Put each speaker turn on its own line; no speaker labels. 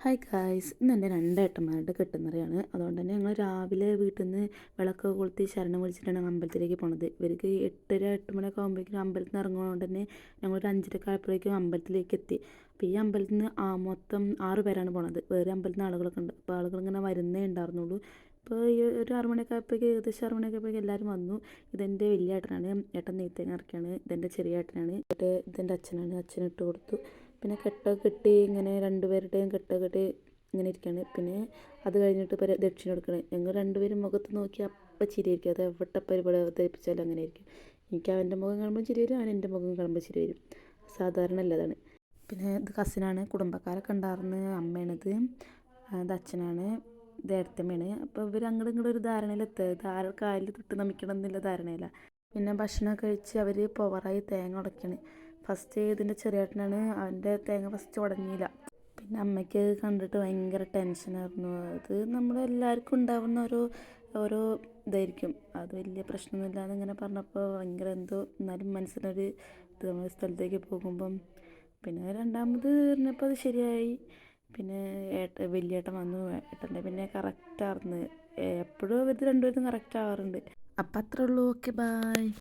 Hi guys, ഇന്ന് എൻ്റെ രണ്ടേട്ടന്മാരുടെ കെട്ടുന്നറിയാണ്. അതുകൊണ്ട് തന്നെ ഞങ്ങൾ രാവിലെ വീട്ടിൽ നിന്ന് വിളക്കൊക്കെ കൊളുത്തി ശരണം വിളിച്ചിട്ടാണ് അമ്പലത്തിലേക്ക് പോണത്. ഇവർക്ക് 8:30 8 മണിയൊക്കെ ആകുമ്പോഴേക്കും അമ്പലത്തിൽ നിന്ന് ഇറങ്ങുന്നതുകൊണ്ട് തന്നെ ഞങ്ങളൊരു 5:30 ആയപ്പോഴേക്കും അമ്പലത്തിലേക്ക് എത്തി. അപ്പോൾ ഈ അമ്പലത്തിൽ നിന്ന് മൊത്തം 6 പേരാണ് പോണത്. വേറെ അമ്പലത്തിൽ നിന്ന് ആളുകളൊക്കെ ഉണ്ട്. അപ്പോൾ ആളുകളിങ്ങനെ വരുന്നേ ഉണ്ടായിരുന്നുള്ളൂ. ഇപ്പോൾ ഈ ഒരു 6 മണിയൊക്കെ ആയപ്പോഴേക്കും ഏകദേശം 6 മണിയൊക്കെ ആയപ്പോഴേക്കും എല്ലാവരും വന്നു. ഇതെൻ്റെ വലിയ ഏട്ടനാണ്, ഏട്ടൻ നെയ്ത്തേങ്ങ ഇറക്കിയാണ്. ഇതെൻ്റെ ചെറിയ ഏട്ടനാണ്, ഇതെൻ്റെ അച്ഛനാണ്, അച്ഛനിട്ട് കൊടുത്തു. പിന്നെ കെട്ടൊക്കെ കെട്ടി ഇങ്ങനെ രണ്ടുപേരുടെയും കെട്ടൊക്കെ കെട്ടി ഇങ്ങനെ ഇരിക്കുകയാണ്. പിന്നെ അത് കഴിഞ്ഞിട്ട് ഇപ്പോൾ ദക്ഷിണ കൊടുക്കണേ. ഞങ്ങൾ രണ്ടുപേരും മുഖത്ത് നോക്കി അപ്പം ചിരിയായിരിക്കും. അത് എവിടെ പരിപാടി അവതരിപ്പിച്ചാലും അങ്ങനെ ആയിരിക്കും. എനിക്ക് അവൻ്റെ മുഖം കാണുമ്പോൾ ചിരി വരും, അവൻ എൻ്റെ മുഖം കാണുമ്പോൾ ചിരി വരും. സാധാരണ അല്ലതാണ്. പിന്നെ ഇത് കസിനാണ്, കുടുംബക്കാരൊക്കെ ഉണ്ടായിരുന്നു. അമ്മയാണിത്, ഇത് അച്ഛനാണ്, ഇത് ഏട്ടത്തമ്മയാണ്. അപ്പോൾ ഇവർ അങ്ങോട്ടും ഇങ്ങോട്ടും ഒരു ധാരണയിലെത്തുക, ഇത് ആരുടെ കാലിൽ തൊട്ട് നമിക്കണം എന്നുള്ള ധാരണയില്ല. പിന്നെ ഭക്ഷണമൊക്കെ കഴിച്ച് അവർ പവറായി തേങ്ങ ഉടയ്ക്കാണ്. ഫസ്റ്റ് ഇതിൻ്റെ ചെറിയേട്ടനാണ്, അവൻ്റെ തേങ്ങ ഫസ്റ്റ് ഉടഞ്ഞില്ല. പിന്നെ അമ്മയ്ക്ക് അത് കണ്ടിട്ട് ഭയങ്കര ടെൻഷനായിരുന്നു. അത് നമ്മളെല്ലാവർക്കും ഉണ്ടാവുന്ന ഓരോ ഇതായിരിക്കും. അത് വലിയ പ്രശ്നമൊന്നുമില്ലാന്ന് ഇങ്ങനെ പറഞ്ഞപ്പോൾ ഭയങ്കര എന്തോ, എന്നാലും മനസ്സിനൊരു ഇത് നമ്മൾ സ്ഥലത്തേക്ക് പോകുമ്പം. പിന്നെ രണ്ടാമത് പറഞ്ഞപ്പോൾ അത് ശരിയായി. പിന്നെ വലിയേട്ടൻ വന്നു. ഏട്ടൻ്റെ പിന്നെ കറക്റ്റായിരുന്നു. എപ്പോഴും ഇത് രണ്ടുപേരും കറക്റ്റ് ആവാറുണ്ട്. അപ്പം അത്രേ ഉള്ളൂ. Okay, bye.